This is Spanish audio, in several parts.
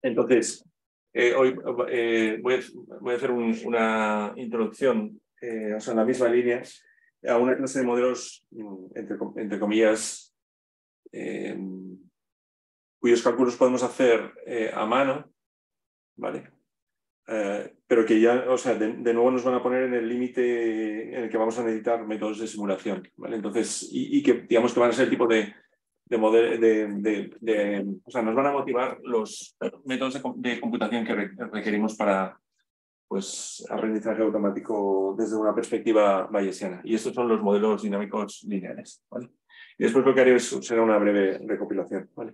Entonces, hoy voy a hacer una introducción, o sea, en la misma línea, a una clase de modelos, entre comillas, cuyos cálculos podemos hacer a mano, ¿vale? Pero que ya, o sea, de nuevo nos van a poner en el límite en el que vamos a necesitar métodos de simulación, ¿vale? Entonces, y que digamos que van a ser el tipo de modelo, o sea, nos van a motivar los métodos de computación que requerimos para, pues, aprendizaje automático desde una perspectiva bayesiana. Y estos son los modelos dinámicos lineales, ¿vale? Y después lo que haré será una breve recopilación, ¿vale?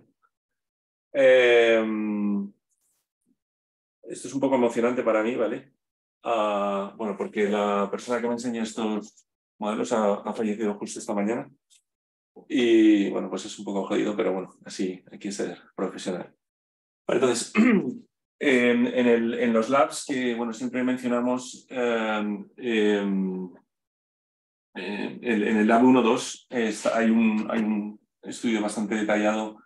Esto es un poco emocionante para mí, ¿vale? Bueno, porque la persona que me enseña estos modelos ha fallecido justo esta mañana. Y bueno, pues es un poco jodido, pero bueno, así hay que ser profesional. Vale, entonces, en los labs que bueno, siempre mencionamos, en el lab 1.2 hay un estudio bastante detallado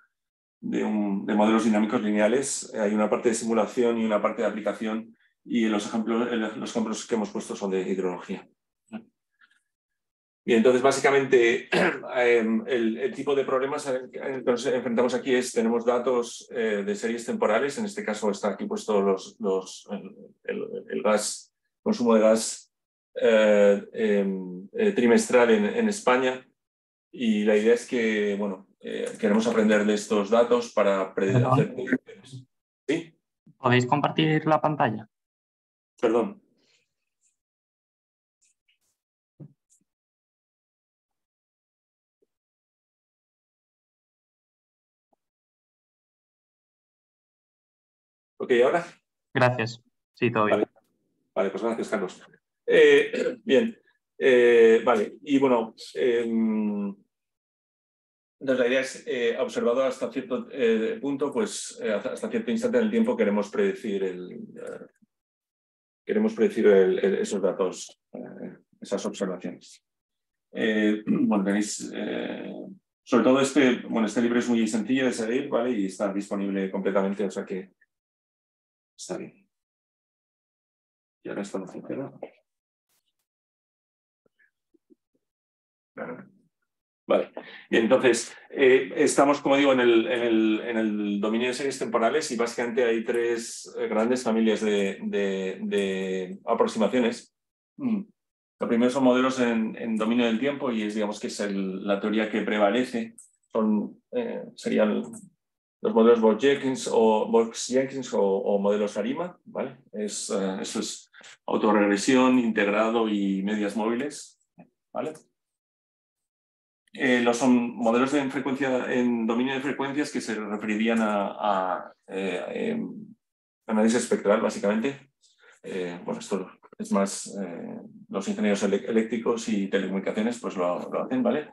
de modelos dinámicos lineales. Hay una parte de simulación y una parte de aplicación, y los ejemplos que hemos puesto son de hidrología. Y entonces, básicamente, el tipo de problemas que nos enfrentamos aquí es, tenemos datos de series temporales. En este caso está aquí puesto el gas, consumo de gas trimestral en España. Y la idea es que, bueno, queremos aprender de estos datos para hacer predicciones. ¿Sí? ¿Podéis compartir la pantalla? Perdón. ¿Ok, ahora? Gracias. Sí, todo bien. Vale, pues gracias, Carlos. Bien. Vale, y bueno, entonces la idea es, observado hasta cierto punto, pues hasta cierto instante en el tiempo queremos predecir esos datos, esas observaciones. Bueno, tenéis, sobre todo este libro es muy sencillo de seguir, ¿vale? Y está disponible completamente, o sea que está bien. Y ahora esto no funciona. Claro. Vale, y entonces estamos, como digo, en el dominio de series temporales, y básicamente hay tres grandes familias de aproximaciones. Lo primero son modelos en dominio del tiempo, y digamos que es la teoría que prevalece. Serían los modelos Box-Jenkins o modelos ARIMA, ¿vale? Eso es autorregresión, integrado y medias móviles, ¿vale? Son modelos en dominio de frecuencias que se referirían a análisis espectral, básicamente. Bueno, esto es más, los ingenieros eléctricos y telecomunicaciones pues lo hacen, ¿vale?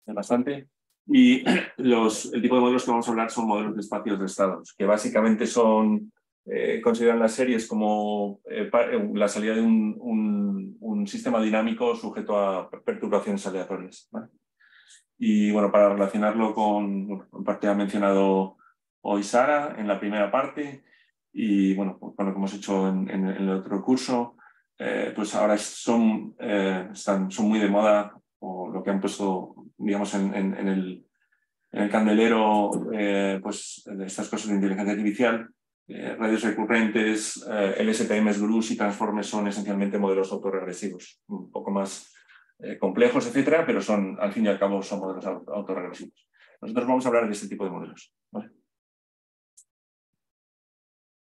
Es bastante. Y el tipo de modelos que vamos a hablar son modelos de espacios de estados, que básicamente consideran las series como la salida de un sistema dinámico sujeto a perturbaciones aleatorias, ¿vale? Y bueno, para relacionarlo en parte ha mencionado hoy Sara en la primera parte, y bueno, con lo que hemos hecho en el otro curso, pues ahora son muy de moda, o lo que han puesto, digamos, en el candelero, pues estas cosas de inteligencia artificial. Redes recurrentes, LSTMs, GRUs y transformes son esencialmente modelos autorregresivos, un poco más complejos, etcétera, pero al fin y al cabo son modelos autorregresivos. Nosotros vamos a hablar de este tipo de modelos, ¿vale?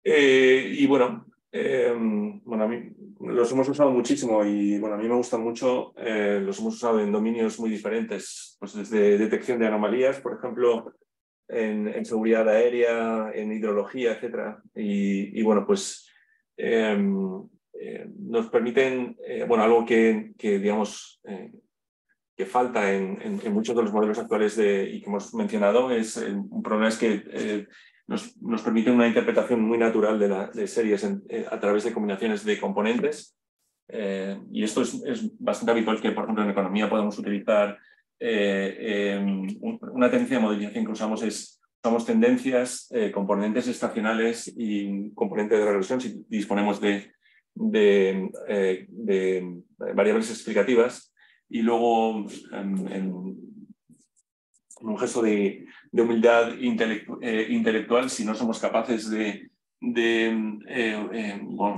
Y bueno, a mí los hemos usado muchísimo, y bueno, a mí me gustan mucho. Los hemos usado en dominios muy diferentes, pues desde detección de anomalías, por ejemplo, en seguridad aérea, en hidrología, etcétera. Y bueno, pues nos permiten, algo que digamos, que falta en muchos de los modelos actuales y que hemos mencionado, un problema es que nos permite una interpretación muy natural de series a través de combinaciones de componentes. Y esto es bastante habitual, que, por ejemplo, en economía podemos utilizar una tendencia de modelización que usamos es usamos tendencias, componentes estacionales y componentes de regresión si disponemos de variables explicativas. Y luego, en un gesto de humildad intelectual, si no somos capaces bueno,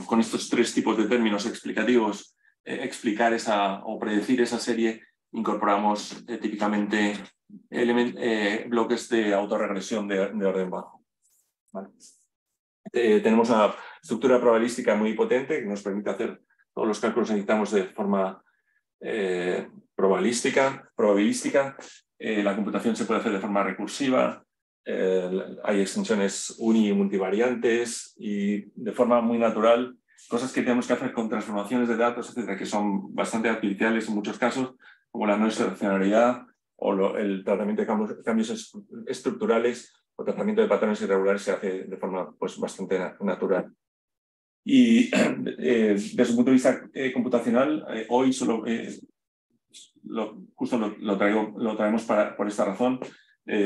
con estos tres tipos de términos explicativos, explicar o predecir esa serie, incorporamos típicamente bloques de autorregresión de orden bajo. ¿Vale? Tenemos una estructura probabilística muy potente que nos permite hacer todos los cálculos que necesitamos de forma probabilística. La computación se puede hacer de forma recursiva. Hay extensiones uni y multivariantes y de forma muy natural, cosas que tenemos que hacer con transformaciones de datos, etcétera, que son bastante artificiales en muchos casos, como la no excepcionalidad o el tratamiento de cambios estructurales o tratamiento de patrones irregulares se hace de forma pues, bastante natural. Y desde un punto de vista computacional, hoy solo justo lo traemos por esta razón.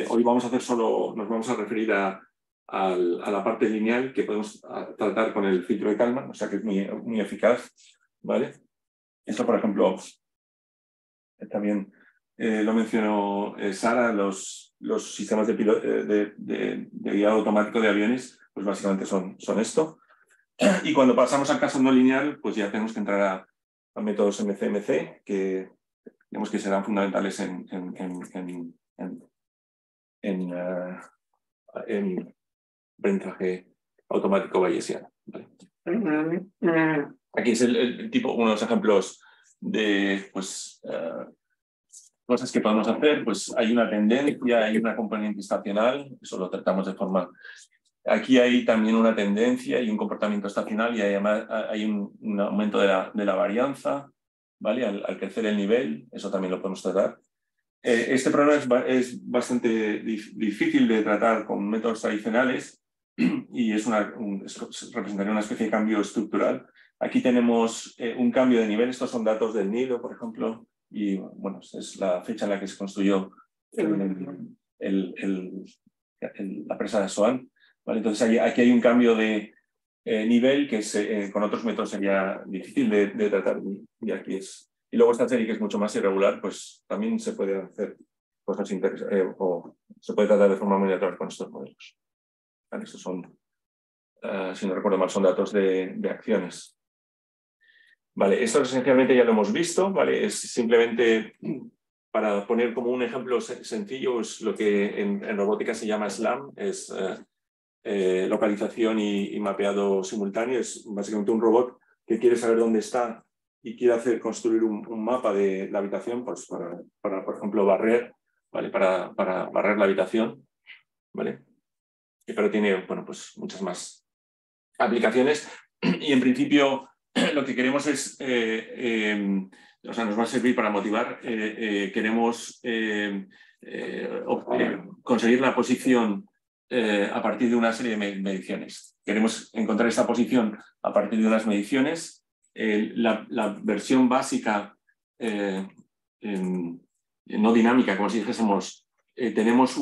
Hoy vamos a hacer nos vamos a referir a la parte lineal que podemos tratar con el filtro de Kalman, o sea que es muy eficaz, ¿vale? Esto, por ejemplo, también lo mencionó Sara, los sistemas de guiado automático de aviones, pues básicamente son esto. Y cuando pasamos al caso no lineal, pues ya tenemos que entrar a métodos MC-MC, que digamos que serán fundamentales en aprendizaje automático bayesiano. ¿Vale? Aquí es el tipo, unos ejemplos de pues, cosas que podemos hacer. Pues hay una tendencia, hay una componente estacional, eso lo tratamos de forma... Aquí hay también una tendencia y un comportamiento estacional y además hay un aumento de la varianza, ¿vale? Al crecer el nivel, eso también lo podemos tratar. Este problema es bastante difícil de tratar con métodos tradicionales y representaría una especie de cambio estructural. Aquí tenemos un cambio de nivel, estos son datos del Nilo, por ejemplo, y bueno, es la fecha en la que se construyó la presa de Assuán. ¿Vale? Entonces aquí hay un cambio de nivel que con otros métodos sería difícil de tratar y aquí es. Y luego esta serie que es mucho más irregular, pues también se puede hacer cosas interesantes o se puede tratar de forma muy natural con estos modelos. ¿Vale? Estos son, si no recuerdo mal, son datos de acciones. Vale, esto esencialmente ya lo hemos visto, ¿vale? Es simplemente para poner como un ejemplo sencillo, es lo que en robótica se llama SLAM, es localización y mapeado simultáneo. Es básicamente un robot que quiere saber dónde está y quiere construir un mapa de la habitación pues para, por ejemplo, barrer, ¿vale? Para barrer la habitación, ¿vale? Pero tiene, bueno, pues muchas más aplicaciones y en principio lo que queremos es, o sea, nos va a servir para motivar, queremos conseguir la posición a partir de una serie de mediciones. Queremos encontrar esta posición a partir de unas mediciones. La versión básica no dinámica, como si dijésemos, tenemos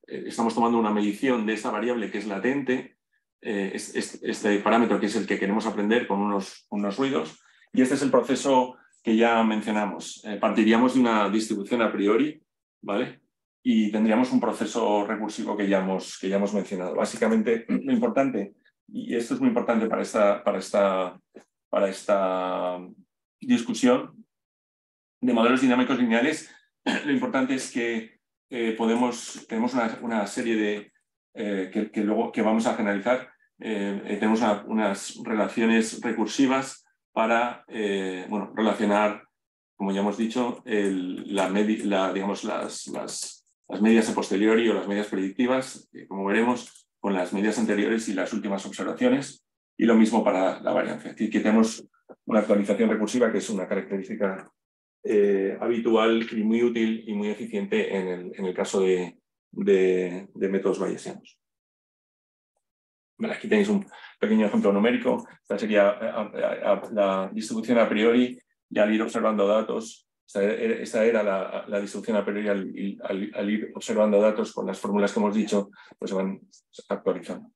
estamos tomando una medición de esta variable que es latente, este parámetro que es el que queremos aprender con unos ruidos, y este es el proceso que ya mencionamos. Partiríamos de una distribución a priori, ¿vale? Y tendríamos un proceso recursivo que ya hemos mencionado. Básicamente, lo importante, y esto es muy importante para esta discusión de modelos dinámicos lineales, lo importante es que tenemos una serie de que vamos a generalizar. Tenemos unas relaciones recursivas para relacionar, como ya hemos dicho, digamos, las medias a posteriori o las medias predictivas, como veremos, con las medias anteriores y las últimas observaciones, y lo mismo para la varianza. Es decir, que tenemos una actualización recursiva que es una característica habitual y muy útil y muy eficiente en el caso de métodos bayesianos. Bueno, aquí tenéis un pequeño ejemplo numérico. Esta sería la distribución a priori y al ir observando datos Esta era la distribución a priori al ir observando datos con las fórmulas que hemos dicho, pues se van actualizando.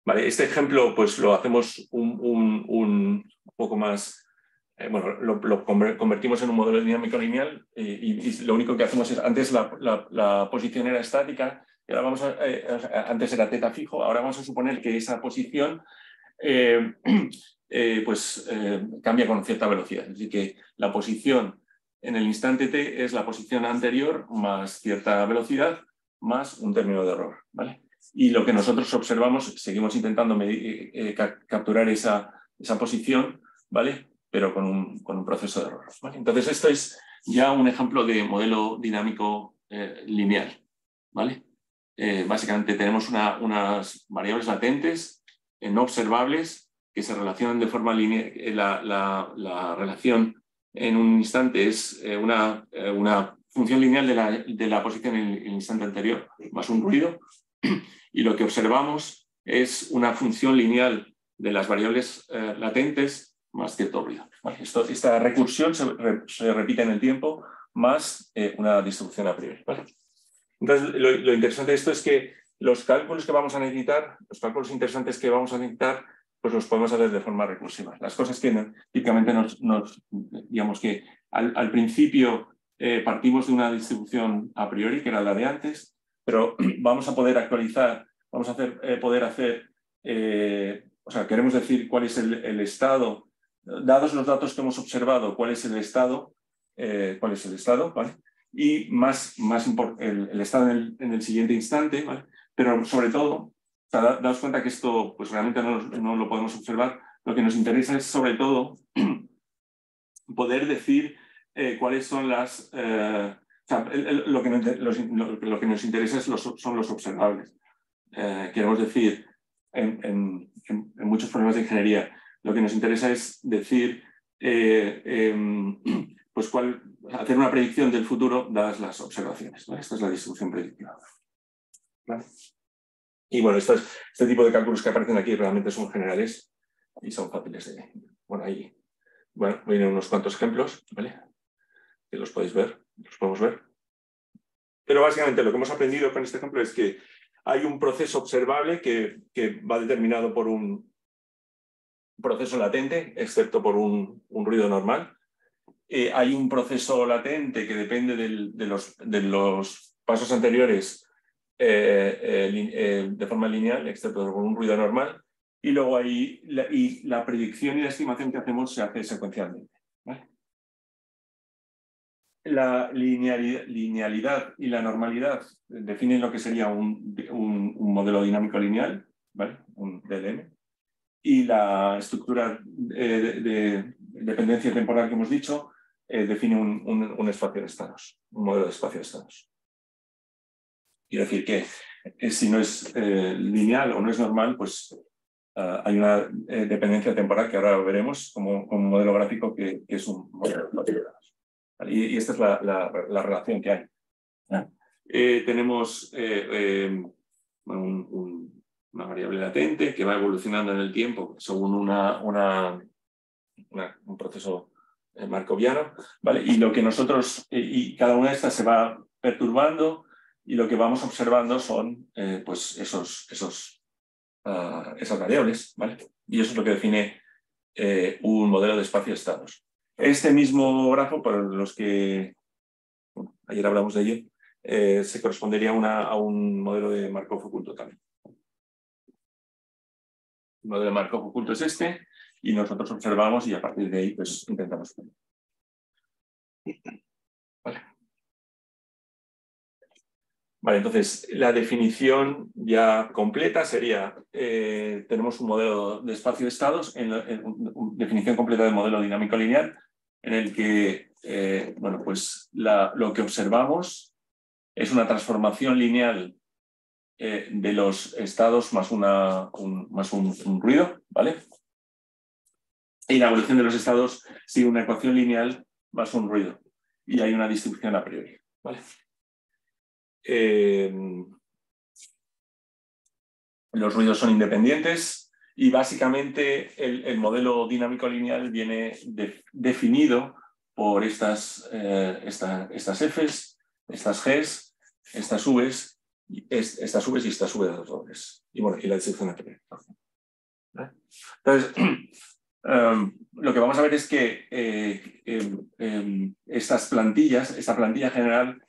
Vale, este ejemplo pues lo hacemos un poco más, bueno, lo convertimos en un modelo dinámico lineal y lo único que hacemos es, antes la posición era estática, y ahora antes era θ fijo, ahora vamos a suponer que esa posición cambia con cierta velocidad. Es decir, que la posición en el instante t es la posición anterior más cierta velocidad más un término de error, ¿vale? Y lo que nosotros observamos, seguimos intentando capturar esa posición, ¿vale? Pero con un proceso de error, ¿vale? Entonces, esto es ya un ejemplo de modelo dinámico lineal, ¿vale? Básicamente tenemos unas variables latentes no observables que se relacionan de forma lineal. La relación en un instante es una función lineal de la posición en el instante anterior más un ruido, y lo que observamos es una función lineal de las variables latentes más cierto ruido. ¿Vale? Esta recursión se repite en el tiempo más una distribución a priori. ¿Vale? Entonces, lo interesante de esto es que los cálculos que vamos a necesitar, los cálculos interesantes que vamos a necesitar, pues los podemos hacer de forma recursiva. Las cosas que típicamente digamos que al principio partimos de una distribución a priori, que era la de antes, pero vamos a poder actualizar, vamos a poder hacer, o sea, queremos decir cuál es el estado, dados los datos que hemos observado, cuál es el estado, ¿vale? Y el estado en el siguiente instante, ¿vale? Pero sobre todo, o sea, daos cuenta que esto pues realmente no lo podemos observar. Lo que nos interesa es sobre todo poder decir cuáles son las... o sea, lo que nos interesa son los observables. Queremos decir, en muchos problemas de ingeniería, lo que nos interesa es decir pues hacer una predicción del futuro dadas las observaciones, ¿vale? Esta es la distribución predictiva. ¿Vale? Y bueno, este tipo de cálculos que aparecen aquí realmente son generales y son fáciles de... Bueno, ahí vienen unos cuantos ejemplos, ¿vale? Que los podéis ver, los podemos ver. Pero básicamente lo que hemos aprendido con este ejemplo es que hay un proceso observable que va determinado por un proceso latente, excepto por un ruido normal. Hay un proceso latente que depende de los pasos anteriores de forma lineal, excepto por un ruido normal. Y luego la predicción y la estimación que hacemos se hace secuencialmente, ¿vale? La linealidad y la normalidad definen lo que sería un modelo dinámico lineal, ¿vale? Un DLM. Y la estructura de dependencia temporal que hemos dicho define un espacio de estados, un modelo de espacio de estados. Quiero decir que si no es lineal o no es normal, pues hay una dependencia temporal que ahora veremos como un modelo gráfico que es un modelo de estados. Y esta es la relación que hay. Tenemos una variable latente que va evolucionando en el tiempo según un proceso markoviano, ¿vale? Y lo que nosotros, y cada una de estas se va perturbando y lo que vamos observando son pues esas variables, ¿vale? Y eso es lo que define un modelo de espacio-estados. Este mismo grafo, por los que ayer hablamos de ello, se correspondería a un modelo de Markov oculto también. El modelo de Markov oculto es este, y nosotros observamos y a partir de ahí pues intentamos. Vale, entonces la definición ya completa sería, tenemos un modelo de espacio de estados, definición completa de modelo dinámico lineal, en el que bueno, pues lo que observamos es una transformación lineal de los estados más un ruido, ¿vale? Y la evolución de los estados sigue una ecuación lineal más un ruido. Y hay una distribución a priori, ¿vale? Los ruidos son independientes y básicamente el modelo dinámico lineal viene definido por estas Fs, estas Gs, estas Vs, estas Vs y estas V de los dobles. Y bueno, y la distribución de ¿vale? Entonces, lo que vamos a ver es que estas plantillas, esta plantilla general,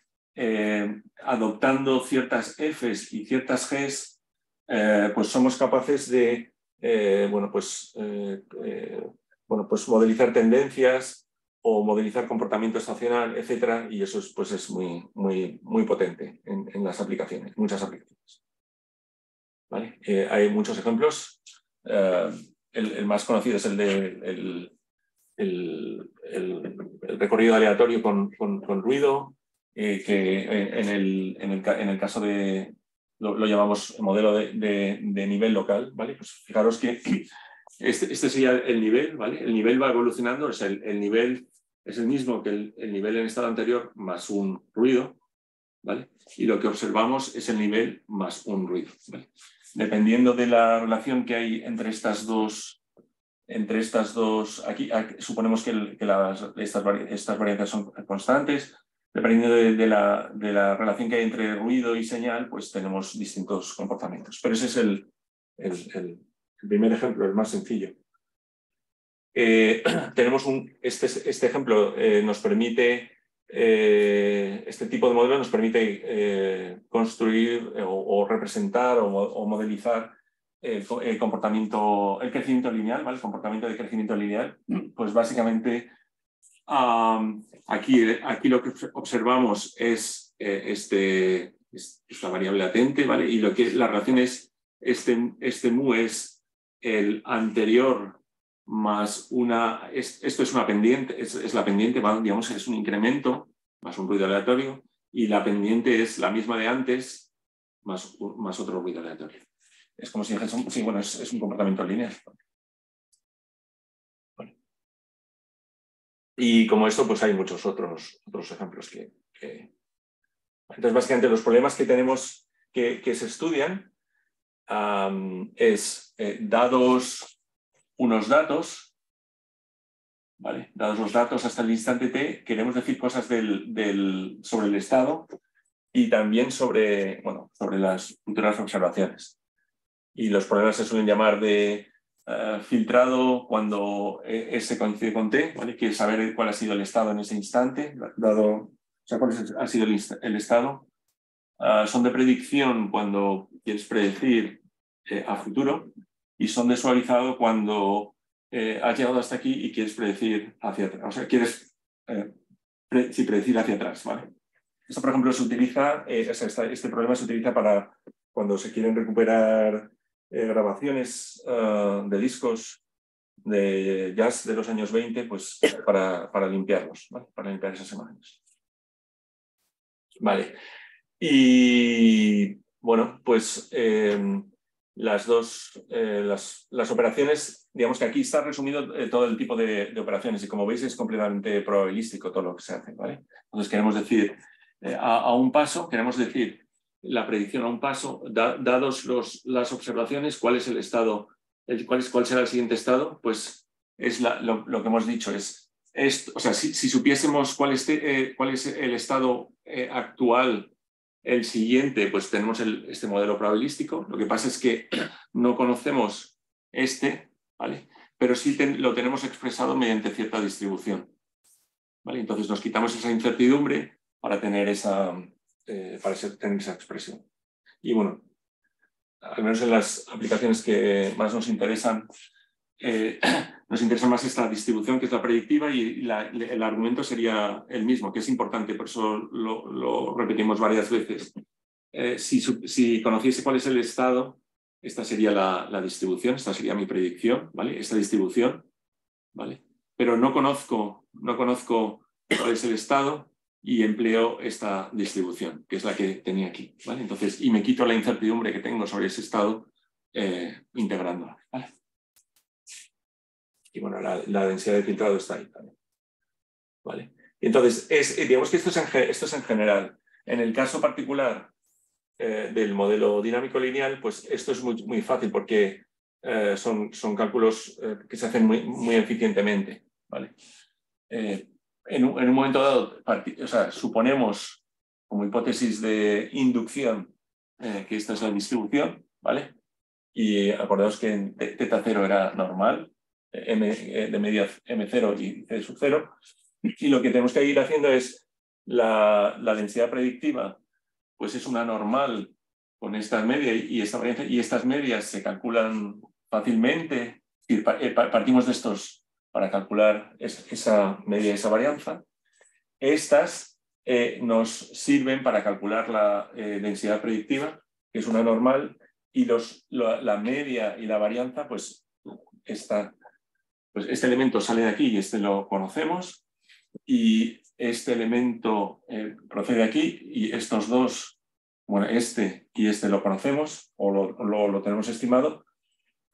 adoptando ciertas Fs y ciertas Gs, pues somos capaces de modelizar tendencias o modelizar comportamiento estacional, etcétera, y eso es muy potente en las aplicaciones, muchas aplicaciones. ¿Vale? Hay muchos ejemplos. El más conocido es el recorrido aleatorio con ruido, que en el caso de lo llamamos modelo de nivel local, ¿vale? Pues fijaros que este sería el nivel, ¿vale? El nivel va evolucionando, o sea, el nivel es el mismo que el nivel en estado anterior más un ruido, ¿vale? Y lo que observamos es el nivel más un ruido, ¿vale? Dependiendo de la relación que hay entre estas dos, aquí suponemos que estas variantes son constantes. Dependiendo de la relación que hay entre ruido y señal, pues tenemos distintos comportamientos. Pero ese es el primer ejemplo, el más sencillo. Tenemos este ejemplo nos permite, este tipo de modelo nos permite construir o representar o modelizar el crecimiento lineal, ¿vale? El comportamiento de crecimiento lineal. Pues básicamente aquí lo que observamos es esta variable latente, ¿vale? Y la relación es este mu es el anterior más esto es una pendiente, es la pendiente, digamos, es un incremento más un ruido aleatorio, y la pendiente es la misma de antes más otro ruido aleatorio. Es como si dijésemos, sí, bueno, es un comportamiento lineal. Bueno. Y como esto, pues hay muchos otros ejemplos que... Entonces, básicamente, los problemas que tenemos que se estudian es dados unos datos, ¿vale? Dados los datos hasta el instante t, queremos decir cosas sobre el estado y también sobre las futuras observaciones. Y los problemas se suelen llamar de filtrado cuando S coincide con t, ¿vale? Que es saber cuál ha sido el estado en ese instante, cuál ha sido el estado. Son de predicción cuando quieres predecir a futuro, y son de suavizado cuando has llegado hasta aquí y quieres predecir hacia atrás. O sea, quieres predecir hacia atrás, ¿vale? Esto, por ejemplo, se utiliza, este problema se utiliza para cuando se quieren recuperar grabaciones de discos de jazz de los años 20, pues para limpiarlos, ¿vale? Para limpiar esas imágenes. Vale. Y bueno, pues las operaciones, digamos que aquí está resumido todo el tipo de operaciones, y como veis es completamente probabilístico todo lo que se hace, ¿vale? Entonces queremos decir a un paso, queremos decir la predicción a un paso, dados las observaciones, cuál es el estado, cuál será el siguiente estado, pues es lo que hemos dicho, o sea, si supiésemos cuál es el estado actual, el siguiente, pues tenemos este modelo probabilístico. Lo que pasa es que no conocemos ¿vale? Pero sí lo tenemos expresado mediante cierta distribución, ¿vale? Entonces nos quitamos esa incertidumbre para tener esa expresión. Y bueno, al menos en las aplicaciones que más nos interesa más esta distribución, que es la predictiva, y el argumento sería el mismo, que es importante, por eso lo repetimos varias veces. Si conociese cuál es el estado, esta sería la distribución, esta sería mi predicción, ¿vale? Esta distribución, ¿vale? Pero no conozco cuál es el estado y empleo esta distribución, que es la que tenía aquí, ¿vale? Entonces, y me quito la incertidumbre que tengo sobre ese estado integrándola, ¿vale? Y bueno, la densidad de filtrado está ahí también, ¿vale? Entonces, digamos que esto es en general. En el caso particular del modelo dinámico lineal, pues esto es muy fácil, porque son cálculos que se hacen muy eficientemente, ¿vale? en un momento dado, o sea, suponemos como hipótesis de inducción que esta es la distribución, ¿vale? Y acordaos que en θ0 era normal, de media M0 y C sub 0. Y lo que tenemos que ir haciendo es la densidad predictiva, pues es una normal con estas medias y esta varianza, y estas medias se calculan fácilmente. Partimos de estos para calcular esa media y esa varianza. Estas nos sirven para calcular la densidad predictiva, que es una normal, y la media y la varianza, pues, pues este elemento sale de aquí y este lo conocemos, y este elemento procede de aquí, y estos dos, bueno, este y este lo conocemos o lo tenemos estimado,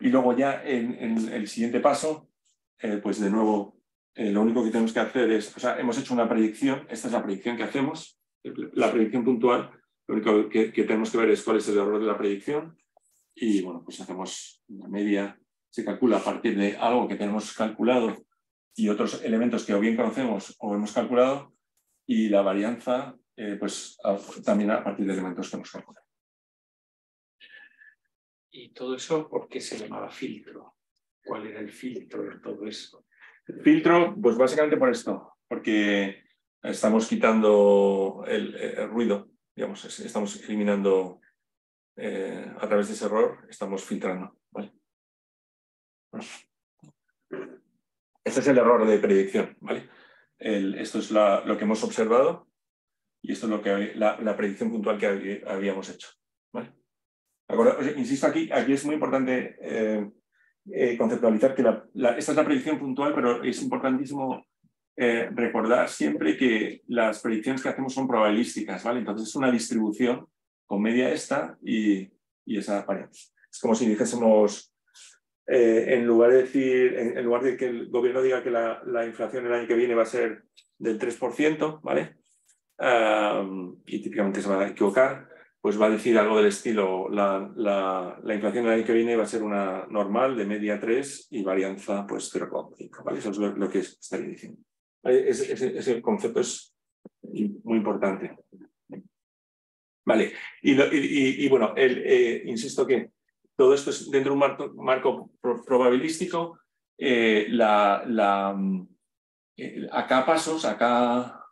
y luego ya en el siguiente paso, pues de nuevo, lo único que tenemos que hacer es, o sea, hemos hecho una predicción, esta es la predicción que hacemos, la predicción puntual, lo único que tenemos que ver es cuál es el error de la predicción, y bueno, pues hacemos una media, se calcula a partir de algo que tenemos calculado y otros elementos que o bien conocemos o hemos calculado, y la varianza, pues también a partir de elementos que hemos calculado. ¿Y todo eso por qué se llamaba filtro? ¿Cuál era el filtro de todo eso? El filtro, pues básicamente por esto, porque estamos quitando el ruido, digamos, estamos eliminando a través de ese error, estamos filtrando, ¿vale? Este es el error de predicción, ¿vale? Esto es lo que hemos observado y esto es lo que la predicción puntual que habíamos hecho, ¿vale? Insisto, aquí es muy importante conceptualizar que esta es la predicción puntual, pero es importantísimo recordar siempre que las predicciones que hacemos son probabilísticas, ¿vale? Entonces es una distribución con media esta y esa variable. Es como si dijésemos, en lugar de decir, en lugar de que el gobierno diga que la inflación el año que viene va a ser del 3%, ¿vale? Y típicamente se va a equivocar, pues va a decir algo del estilo, la inflación el año que viene va a ser una normal de media 3 y varianza pues 0,5, ¿vale? Eso es lo que estaría diciendo. Ese concepto es muy importante. Vale, y bueno, insisto que todo esto es dentro de un marco probabilístico. Acá pasos, acá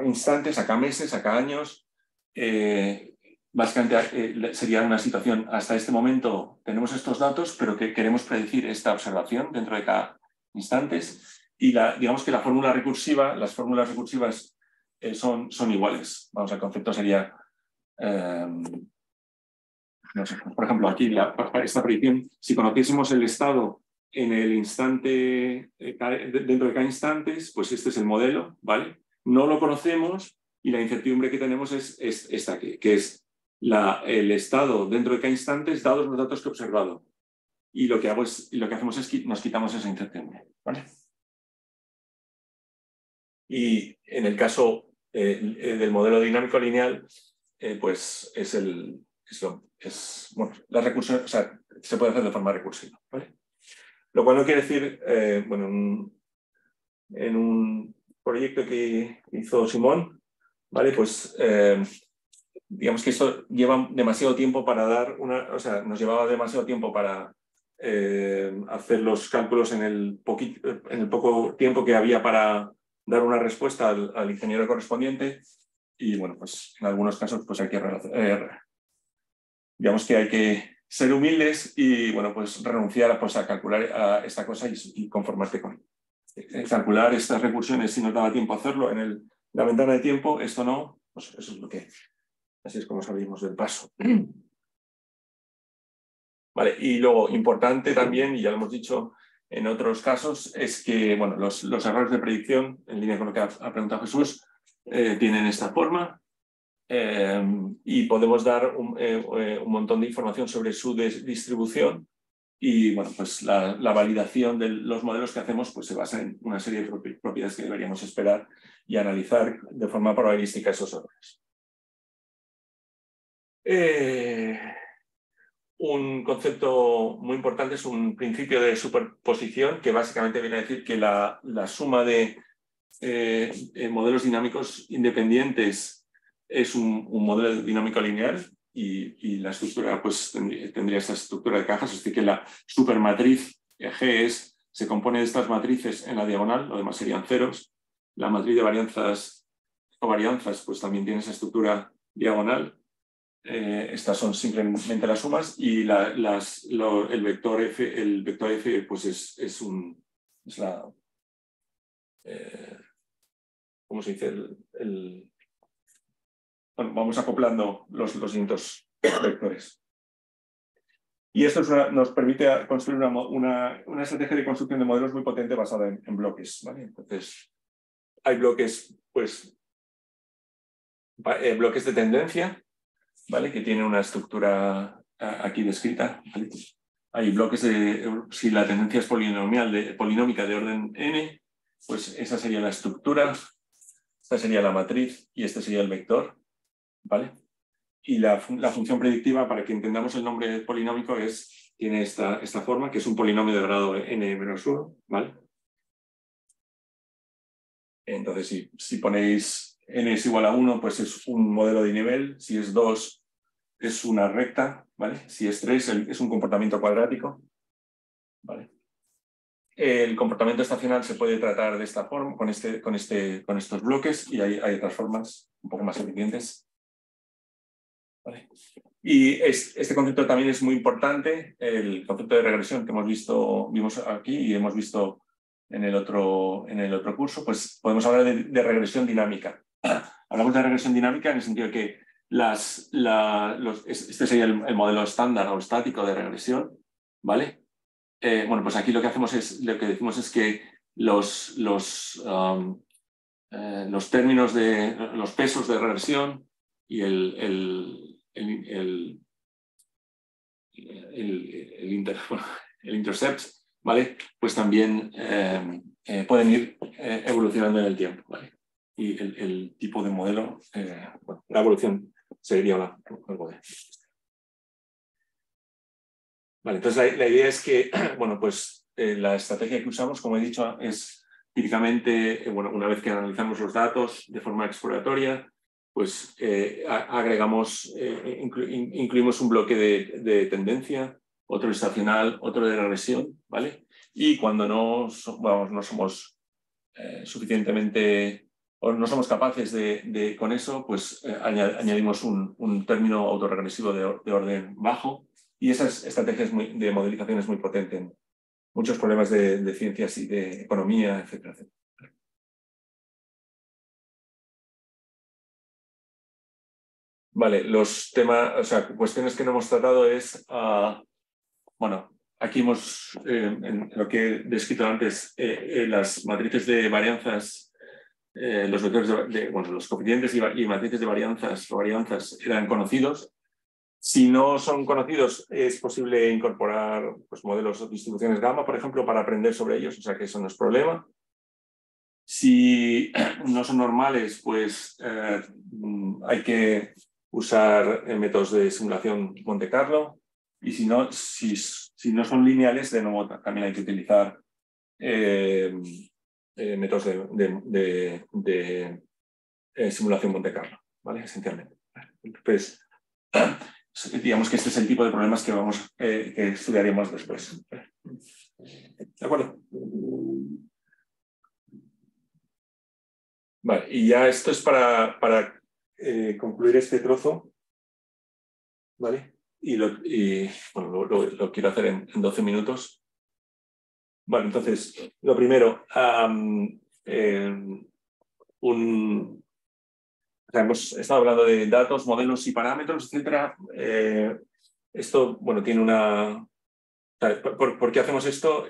instantes, acá meses, acá años, básicamente sería una situación, hasta este momento tenemos estos datos, pero que queremos predecir esta observación dentro de cada instantes, y digamos que las fórmulas recursivas son iguales. Vamos, el concepto sería, no sé, por ejemplo, aquí para esta predicción, si conociésemos el estado en el instante, dentro de cada instante, pues este es el modelo, ¿vale? No lo conocemos y la incertidumbre que tenemos es esta aquí, que es el estado dentro de cada instante dados los datos que he observado. Y lo que hacemos es que nos quitamos esa incertidumbre, ¿vale? Y en el caso del modelo dinámico lineal, pues bueno, la recursión, o sea, se puede hacer de forma recursiva, ¿vale? Lo cual no quiere decir, bueno, en un proyecto que hizo Simón, ¿vale? Pues digamos que esto lleva demasiado tiempo para dar o sea, nos llevaba demasiado tiempo para hacer los cálculos en el poco tiempo que había para dar una respuesta al ingeniero correspondiente, y bueno, pues en algunos casos pues hay que digamos que hay que ser humildes y bueno, pues renunciar pues, a calcular a esta cosa y conformarte con calcular estas recursiones si nos daba tiempo a hacerlo en la ventana de tiempo, esto no, pues eso es lo que, así es como salimos del paso. Vale, y luego importante también, y ya lo hemos dicho en otros casos, es que bueno, los errores de predicción, en línea con lo que ha preguntado Jesús, tienen esta forma, y podemos dar un montón de información sobre su distribución, y bueno, pues la validación de los modelos que hacemos pues se basa en una serie de propiedades que deberíamos esperar y analizar de forma probabilística esos errores. un concepto muy importante, es un principio de superposición que básicamente viene a decir que la suma de modelos dinámicos independientes es un modelo dinámico lineal y la estructura pues, tendría esta estructura de cajas, es decir, que la supermatriz G se compone de estas matrices en la diagonal, lo demás serían ceros. La matriz de varianzas o varianzas pues, también tiene esa estructura diagonal. Estas son simplemente las sumas y el vector F pues es la ¿cómo se dice? Bueno, vamos acoplando los distintos vectores. Y esto nos permite construir una estrategia de construcción de modelos muy potente basada en bloques, ¿vale? Entonces, hay bloques, pues, bloques de tendencia, ¿vale? Que tienen una estructura aquí descrita, ¿vale? Hay bloques si la tendencia es polinómica de orden n, pues esa sería la estructura, esta sería la matriz y este sería el vector, ¿vale? Y la función predictiva, para que entendamos el nombre polinómico, tiene esta forma, que es un polinomio de grado n-1, ¿vale? Entonces, si ponéis n es igual a 1, pues es un modelo de nivel. Si es 2, es una recta, ¿vale? Si es 3, es un comportamiento cuadrático, ¿vale? El comportamiento estacional se puede tratar de esta forma, con estos bloques, y hay otras formas un poco más eficientes. ¿Vale? Y este concepto también es muy importante, el concepto de regresión que vimos aquí y hemos visto en el otro curso, pues podemos hablar de regresión dinámica. Hablamos de regresión dinámica en el sentido de que este sería el modelo estándar o estático de regresión, ¿vale? Bueno, pues aquí lo que decimos es que los términos de los pesos de regresión y el intercept, ¿vale? Pues también pueden ir evolucionando en el tiempo, ¿vale? Y el tipo de modelo, bueno, la evolución sería algo de... Vale, entonces la idea es que, bueno, pues la estrategia que usamos, como he dicho, es típicamente, bueno, una vez que analizamos los datos de forma exploratoria, pues incluimos un bloque de tendencia, otro estacional, otro de regresión, ¿vale? Y cuando no somos suficientemente, o no somos capaces con eso, pues añadimos un término autorregresivo de orden bajo, y esa estrategia de modelización es muy potente en muchos problemas de ciencias y de economía, etcétera, etcétera. Vale, los temas, o sea, cuestiones que no hemos tratado es, bueno, aquí en lo que he descrito antes, las matrices de varianzas, los vectores bueno, los coeficientes y matrices de varianzas eran conocidos. Si no son conocidos, es posible incorporar pues, modelos o distribuciones gamma, por ejemplo, para aprender sobre ellos, o sea que eso no es problema. Si no son normales, pues hay que usar métodos de simulación Monte Carlo, y si no son lineales, de nuevo también hay que utilizar métodos de simulación Monte Carlo, ¿vale? Esencialmente. Pues, digamos que este es el tipo de problemas que estudiaremos después. ¿De acuerdo? Vale, y ya esto es para concluir este trozo, ¿vale? Y bueno, lo quiero hacer en 12 minutos. Vale, entonces, lo primero, hemos estado hablando de datos, modelos y parámetros, etcétera. Esto, bueno, tiene una... ¿Por qué hacemos esto?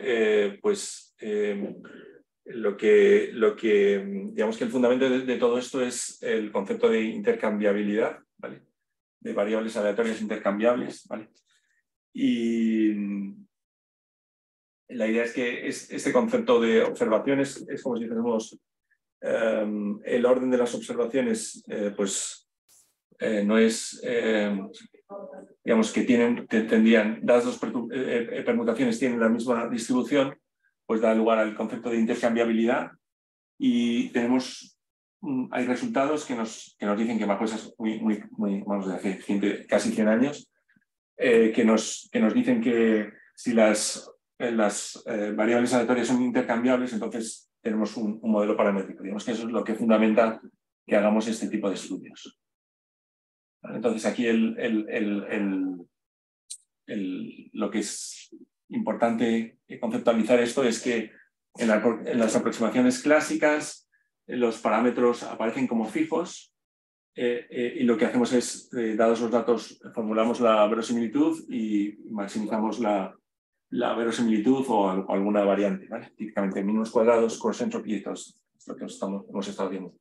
Lo que digamos que el fundamento de todo esto es el concepto de intercambiabilidad, ¿vale? De variables aleatorias intercambiables, ¿vale? Y la idea es que este concepto de observaciones es como si dijésemos el orden de las observaciones, no es digamos que tendrían, dadas dos permutaciones, tienen la misma distribución, pues da lugar al concepto de intercambiabilidad y hay resultados que nos dicen que bajo esas vamos a decir, casi 100 años, que nos dicen que si las variables aleatorias son intercambiables, entonces tenemos un modelo paramétrico. Digamos que eso es lo que fundamenta que hagamos este tipo de estudios. Entonces aquí lo que es importante conceptualizar esto es que en las aproximaciones clásicas los parámetros aparecen como fijos y lo que hacemos es, dados los datos, formulamos la verosimilitud y maximizamos la verosimilitud o alguna variante, ¿vale? Típicamente mínimos cuadrados, cross entropy, y es lo que hemos estado viendo.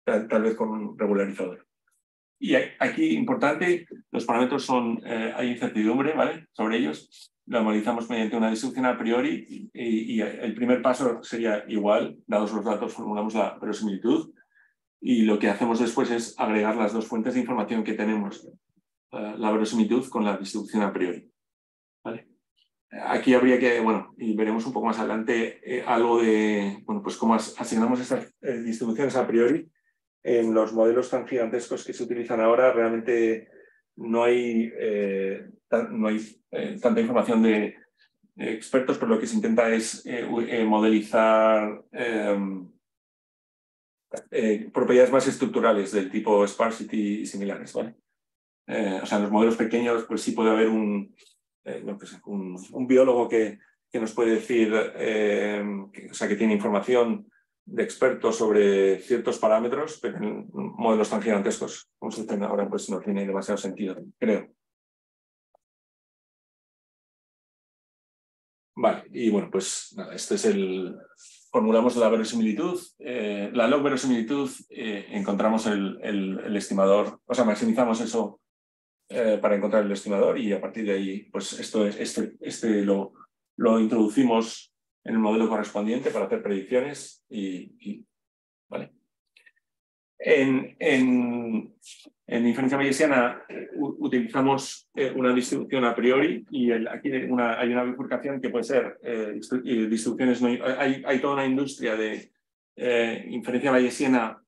Tal vez con un regularizador. Y aquí, importante, los parámetros hay incertidumbre, ¿vale?, sobre ellos. Lo analizamos mediante una distribución a priori y el primer paso sería igual, dados los datos, formulamos la verosimilitud y lo que hacemos después es agregar las dos fuentes de información que tenemos, la verosimilitud con la distribución a priori, ¿vale? Aquí habría que, bueno, y veremos un poco más adelante algo de, bueno, pues cómo asignamos estas distribuciones a priori. En los modelos tan gigantescos que se utilizan ahora realmente no hay tanta información de expertos, pero lo que se intenta es modelizar propiedades más estructurales del tipo sparsity y similares, ¿vale? O sea, en los modelos pequeños pues sí puede haber un biólogo que nos puede decir, que tiene información de expertos sobre ciertos parámetros, pero en modelos tan gigantescos como se tienen ahora, pues no tiene demasiado sentido, creo. Vale, y bueno, pues nada, formulamos la verosimilitud, la log verosimilitud, encontramos el estimador, o sea, maximizamos eso para encontrar el estimador y a partir de ahí, pues lo introducimos en el modelo correspondiente para hacer predicciones ¿vale? En inferencia bayesiana utilizamos una distribución a priori y aquí hay una bifurcación que puede ser distribuciones, hay toda una industria de inferencia bayesiana,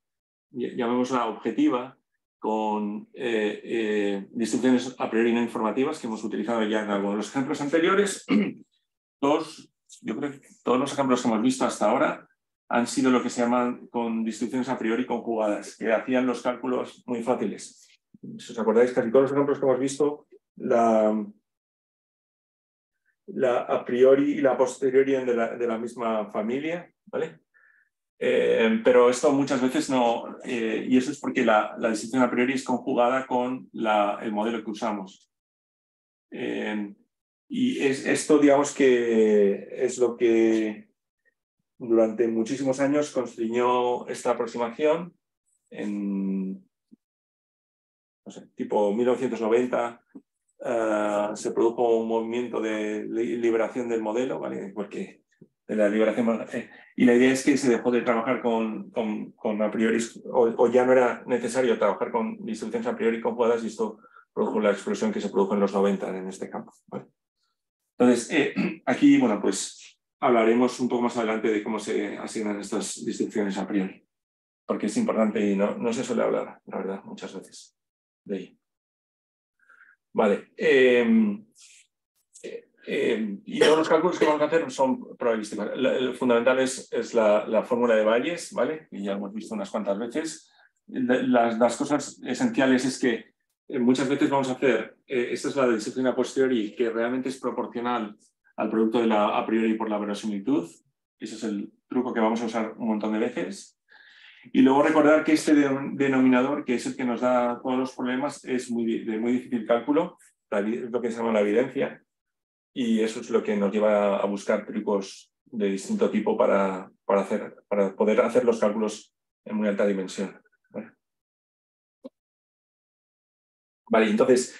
llamémosla objetiva, con distribuciones a priori no informativas que hemos utilizado ya en algunos de los ejemplos anteriores. Yo creo que todos los ejemplos que hemos visto hasta ahora han sido lo que se llaman con distribuciones a priori conjugadas, que hacían los cálculos muy fáciles. Si os acordáis, casi todos los ejemplos que hemos visto, la a priori y la posteriori de la misma familia, ¿vale? Pero esto muchas veces no, y eso es porque la distribución a priori es conjugada con el modelo que usamos. Y esto, digamos que es lo que durante muchísimos años constriñó esta aproximación. En, no sé, tipo 1990 se produjo un movimiento de liberación del modelo, ¿vale? Porque de la liberación, y la idea es que se dejó de trabajar con a priori, o ya no era necesario trabajar con distribuciones a priori conjugadas, y esto produjo la explosión que se produjo en los 90 en este campo, ¿vale? Entonces, aquí, bueno, pues hablaremos un poco más adelante de cómo se asignan estas distribuciones a priori, porque es importante y no se suele hablar, la verdad, muchas veces de ello. Vale. Y todos los cálculos que vamos a hacer son probabilísticos. El fundamental es la fórmula de Bayes, ¿vale? Y ya lo hemos visto unas cuantas veces. Las cosas esenciales es que muchas veces vamos a hacer, esta es la distribución a posteriori, que realmente es proporcional al producto de la a priori por la verosimilitud. Ese es el truco que vamos a usar un montón de veces. Y luego recordar que este denominador, que es el que nos da todos los problemas, es de muy difícil cálculo, es lo que se llama la evidencia. Y eso es lo que nos lleva a buscar trucos de distinto tipo para poder hacer los cálculos en muy alta dimensión. Vale, entonces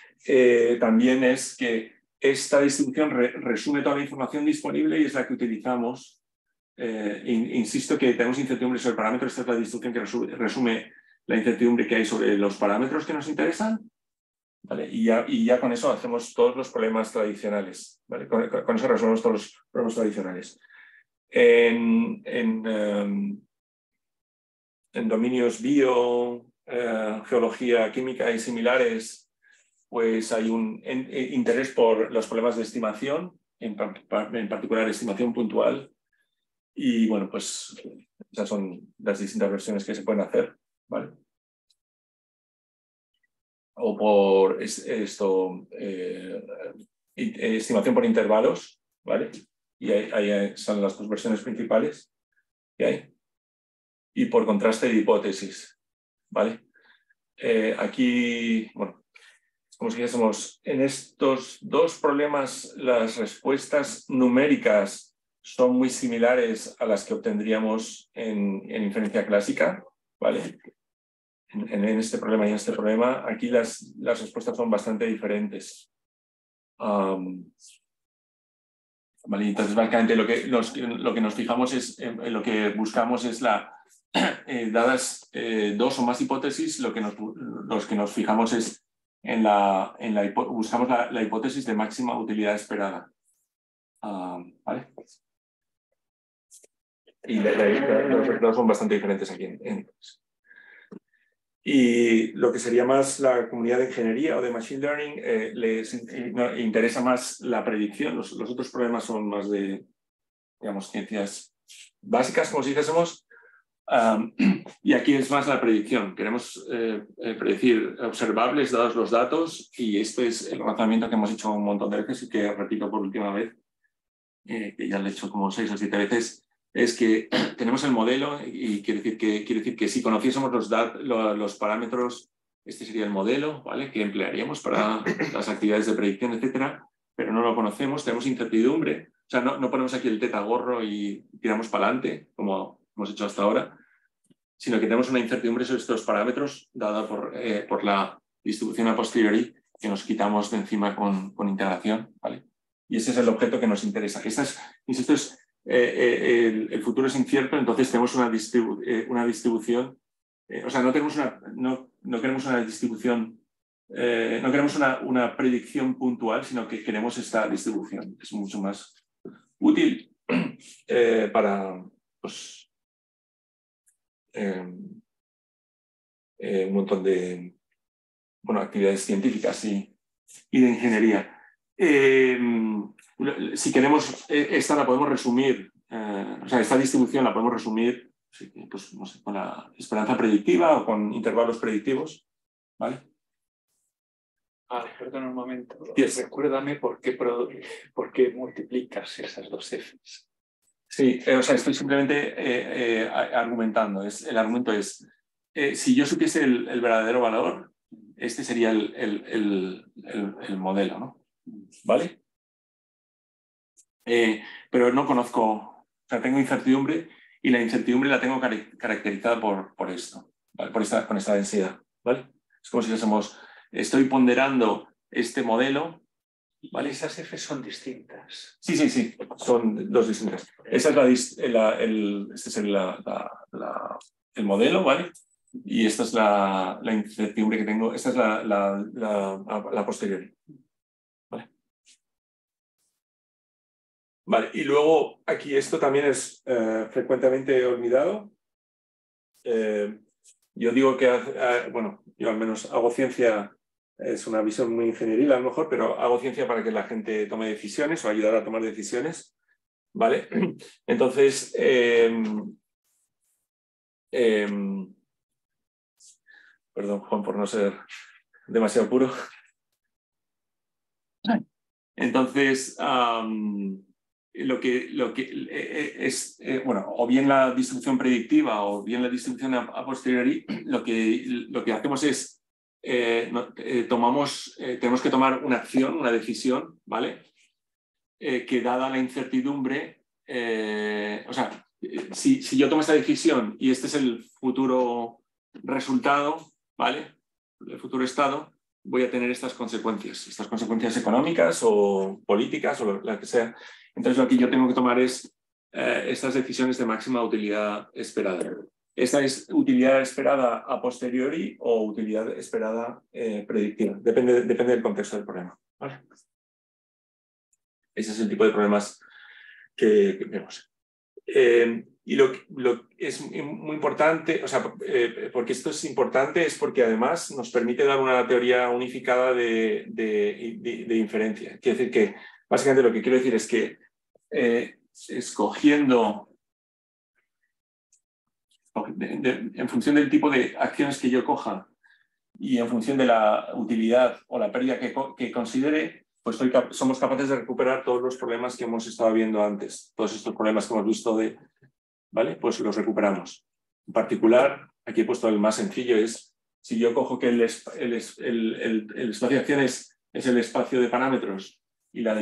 también es que esta distribución resume toda la información disponible y es la que utilizamos. Insisto que tenemos incertidumbre sobre parámetros. Esta es la distribución que resume la incertidumbre que hay sobre los parámetros que nos interesan. ¿vale? Y ya con eso hacemos todos los problemas tradicionales, ¿vale? Con eso resolvemos todos los problemas tradicionales. En dominios bio, geología, química y similares, pues hay un interés por los problemas de estimación, en particular estimación puntual. Y bueno, pues esas son las distintas versiones que se pueden hacer, ¿vale? O por estimación por intervalos, ¿vale? Y ahí son las dos versiones principales que hay. Y por contraste de hipótesis, ¿vale? Aquí, bueno, como si dijésemos, en estos dos problemas las respuestas numéricas son muy similares a las que obtendríamos en inferencia clásica, ¿vale? En este problema y en este problema, aquí las respuestas son bastante diferentes. Vale, entonces, básicamente lo que nos fijamos es, lo que buscamos es dadas dos o más hipótesis, los que nos fijamos es buscamos la hipótesis de máxima utilidad esperada. ¿Vale? Y los resultados son bastante diferentes aquí. Y lo que sería más la comunidad de ingeniería o de machine learning, les interesa más la predicción. Los otros problemas son más de, digamos, ciencias básicas, como si dijésemos. Y aquí es más la predicción. Queremos predecir observables dados los datos, y este es el razonamiento que hemos hecho un montón de veces y que repito por última vez, que ya lo he hecho como 6 o 7 veces. Es que tenemos el modelo y quiere decir que si conociésemos los parámetros, este sería el modelo, ¿vale? Que emplearíamos para las actividades de predicción, etcétera, pero no lo conocemos, tenemos incertidumbre. O sea, no ponemos aquí el teta gorro y tiramos para adelante, como hemos hecho hasta ahora, sino que tenemos una incertidumbre sobre estos parámetros dada por la distribución a posteriori que nos quitamos de encima con integración, ¿vale? Y ese es el objeto que nos interesa. El futuro es incierto, entonces tenemos una distribución, o sea, no queremos una distribución, no queremos una predicción puntual, sino que queremos esta distribución. Es mucho más útil para pues, un montón de actividades científicas y de ingeniería. Si queremos, esta la podemos resumir, o sea, esta distribución la podemos resumir pues, no sé, con la esperanza predictiva o con intervalos predictivos, ¿vale? Perdona un momento. Yes. Recuérdame por qué multiplicas esas dos Fs. Sí, o sea, estoy simplemente argumentando. El argumento es, si yo supiese el verdadero valor, este sería el modelo, ¿no? ¿Vale? Pero no conozco, o sea, tengo incertidumbre, y la incertidumbre la tengo caracterizada por esto, ¿vale? Con esta densidad, ¿vale? Es como si dijésemos, estoy ponderando este modelo, ¿vale? Esas F son distintas. Sí, son dos distintas. Esa es este es el modelo, ¿vale? Y esta es la incertidumbre que tengo, esta es la posteriori. Vale, y luego aquí esto también es frecuentemente olvidado. Yo digo que, bueno, yo al menos hago ciencia, es una visión muy ingenieril a lo mejor, pero hago ciencia para que la gente tome decisiones o ayudar a tomar decisiones, ¿vale? Entonces, perdón, Juan, por no ser demasiado puro. Entonces, lo que es, bueno, o bien la distribución predictiva o bien la distribución a posteriori, lo que hacemos es, tenemos que tomar una acción, una decisión, ¿vale? Que dada la incertidumbre, o sea, si yo tomo esta decisión y este es el futuro resultado, ¿vale? El futuro estado, voy a tener estas consecuencias económicas o políticas o la que sea. Entonces lo que yo tengo que tomar es estas decisiones de máxima utilidad esperada. esta es utilidad esperada a posteriori o utilidad esperada predictiva. Depende del contexto del problema. ¿Vale? Ese es el tipo de problemas que vemos. Y lo es muy importante, o sea, porque esto es importante, es porque además nos permite dar una teoría unificada de inferencia. Quiere decir que, básicamente lo que quiero decir es que escogiendo, en función del tipo de acciones que yo coja y en función de la utilidad o la pérdida que considere, pues somos capaces de recuperar todos los problemas que hemos estado viendo antes, todos estos problemas que hemos visto ¿vale? Pues los recuperamos. En particular, aquí he puesto el más sencillo, es si yo cojo que el espacio de acción es el espacio de parámetros y la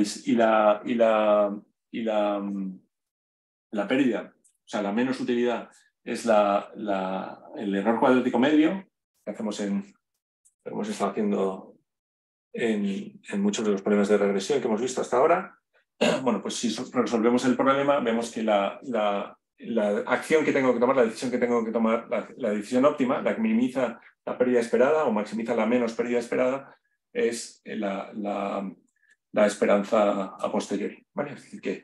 pérdida, o sea, la menos utilidad es el error cuadrático medio, que hemos estado haciendo en muchos de los problemas de regresión que hemos visto hasta ahora. Bueno, pues si resolvemos el problema, vemos que la acción que tengo que tomar, la decisión que tengo que tomar, la decisión óptima, la que minimiza la pérdida esperada o maximiza la menos pérdida esperada, es la esperanza a posteriori. ¿Vale? Es decir, que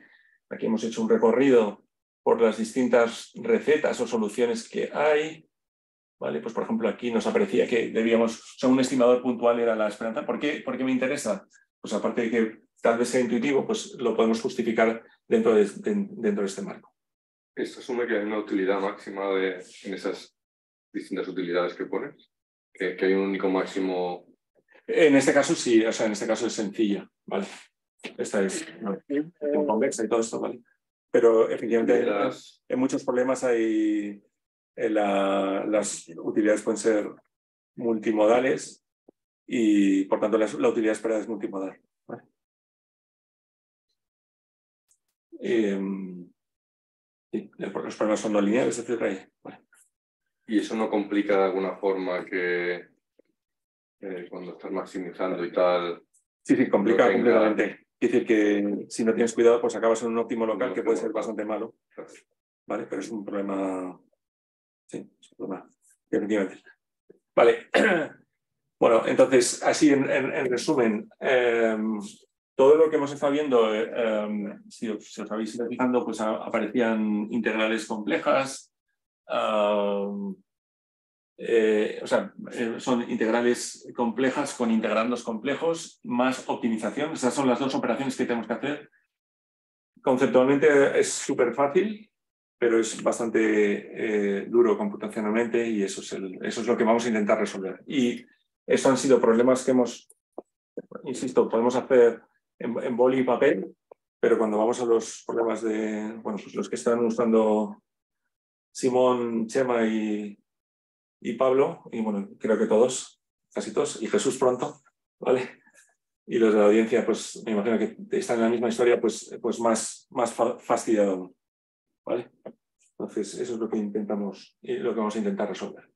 aquí hemos hecho un recorrido por las distintas recetas o soluciones que hay. ¿Vale? Pues por ejemplo aquí nos aparecía que debíamos, o sea, un estimador puntual era la esperanza. ¿Por qué me interesa? Pues aparte de que tal vez sea intuitivo, pues lo podemos justificar dentro de este marco. ¿Esto asume que hay una utilidad máxima en esas distintas utilidades que pones? ¿Que hay un único máximo? En este caso sí, o sea, en este caso es sencilla, ¿vale? Esta es convexa y todo esto, ¿vale? Pero efectivamente en muchos problemas hay las utilidades pueden ser multimodales y por tanto la utilidad esperada es multimodal. ¿Vale? Sí, los problemas son no lineales, etc. Vale. ¿Y eso no complica de alguna forma que cuando estás maximizando y tal? Sí, complica completamente. Quiere decir que si no tienes cuidado, pues acabas en un óptimo local que puede ser bastante malo. ¿Vale? Pero es un problema. Sí, es un problema. Definitivamente. Vale. Bueno, entonces, así en resumen, todo lo que hemos estado viendo, si os habéis ido fijando, pues aparecían integrales complejas. Son integrales complejas con integrandos complejos más optimización. Esas son las dos operaciones que tenemos que hacer. Conceptualmente es súper fácil, pero es bastante duro computacionalmente y eso es lo que vamos a intentar resolver. Y eso han sido problemas que insisto, podemos hacer en boli y papel, pero cuando vamos a los problemas pues los que están usando Simón, Chema y Pablo, y bueno, creo que todos, casi todos, y Jesús pronto, ¿vale? Y los de la audiencia, pues me imagino que están en la misma historia, pues más fastidiado, ¿vale? Entonces, eso es lo que vamos a intentar resolver.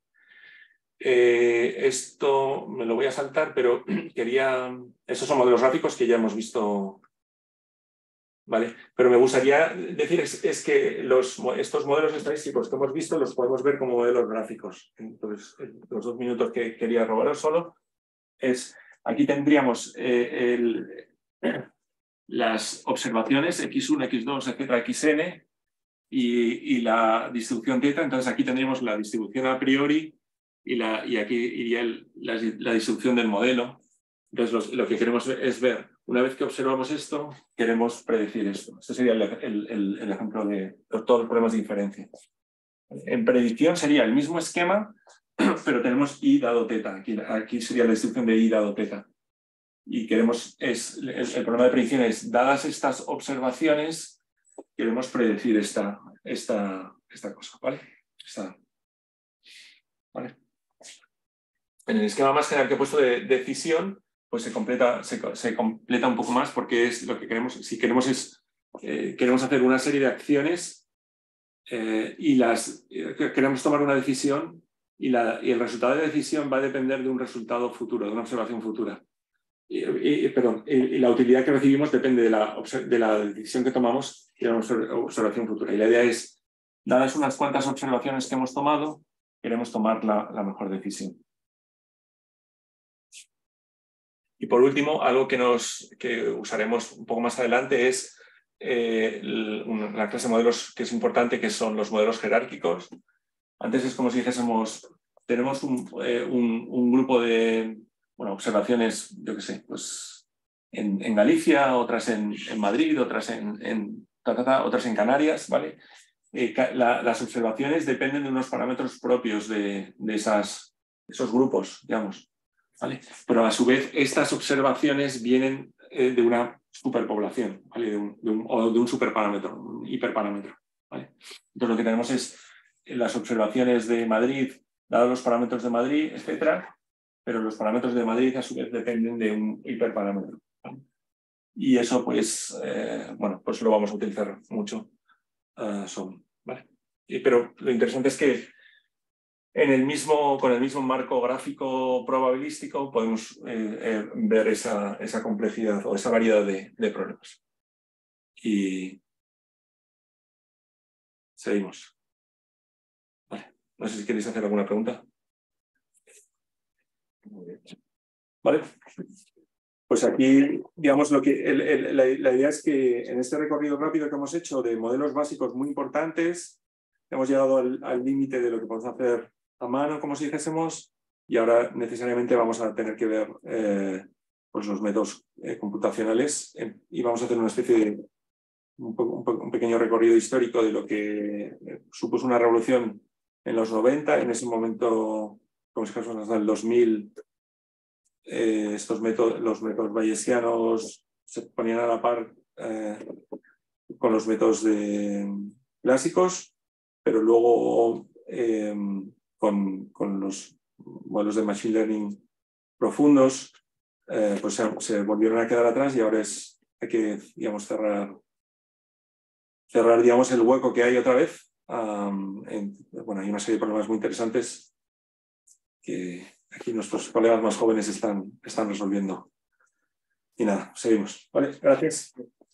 Esto me lo voy a saltar, pero esos son modelos gráficos que ya hemos visto, ¿vale? Pero me gustaría decir es que estos modelos estadísticos que hemos visto los podemos ver como modelos gráficos. Entonces, los 2 minutos que quería robaros solo es, aquí tendríamos las observaciones x1, x2, etcétera, xn y la distribución θ. Entonces aquí tendríamos la distribución a priori y aquí iría la distribución del modelo. Entonces lo que queremos es ver, una vez que observamos esto, queremos predecir esto. Este sería el ejemplo de todos los problemas de inferencia. En predicción sería el mismo esquema, pero tenemos i dado θ. Aquí sería la distribución de i dado θ. Y el problema de predicción es, dadas estas observaciones, queremos predecir esta cosa, ¿vale? ¿Vale? En el esquema más general que he puesto de decisión, pues se completa un poco más porque es lo que queremos. Si queremos queremos hacer una serie de acciones y queremos tomar una decisión y el resultado de decisión va a depender de un resultado futuro, de una observación futura. Y la utilidad que recibimos depende de la decisión que tomamos y de la observación futura. Y la idea es dadas unas cuantas observaciones que hemos tomado, queremos tomar la mejor decisión. Y por último, algo que usaremos un poco más adelante es la clase de modelos que es importante, que son los modelos jerárquicos. Antes es como si dijésemos, tenemos un grupo de observaciones, yo qué sé, pues en Galicia, otras en Madrid, otras otras en Canarias, ¿vale? Las observaciones dependen de unos parámetros propios de esos grupos, digamos, ¿vale? Pero a su vez estas observaciones vienen de una superpoblación, ¿vale? O de un superparámetro, un hiperparámetro, ¿vale? Entonces lo que tenemos es las observaciones de Madrid, dados los parámetros de Madrid, etcétera, pero los parámetros de Madrid a su vez dependen de un hiperparámetro, ¿vale? Y eso pues, pues lo vamos a utilizar mucho, ¿vale? Pero lo interesante es que con el mismo marco gráfico probabilístico podemos ver esa complejidad o esa variedad de problemas. Y seguimos. Vale. No sé si queréis hacer alguna pregunta. Vale. Pues aquí, digamos, la idea es que en este recorrido rápido que hemos hecho de modelos básicos muy importantes, hemos llegado al límite de lo que podemos hacer a mano, como si dijésemos, y ahora necesariamente vamos a tener que ver pues los métodos computacionales y vamos a hacer una especie de un pequeño recorrido histórico de lo que supuso una revolución en los 90, en ese momento, como si dijésemos hasta el 2000, los métodos bayesianos se ponían a la par con los métodos clásicos, pero luego con los modelos de Machine Learning profundos pues se volvieron a quedar atrás y ahora hay que, digamos, cerrar digamos, el hueco que hay otra vez. Hay una serie de problemas muy interesantes que aquí nuestros colegas más jóvenes están resolviendo. Y nada, seguimos. Vale, gracias.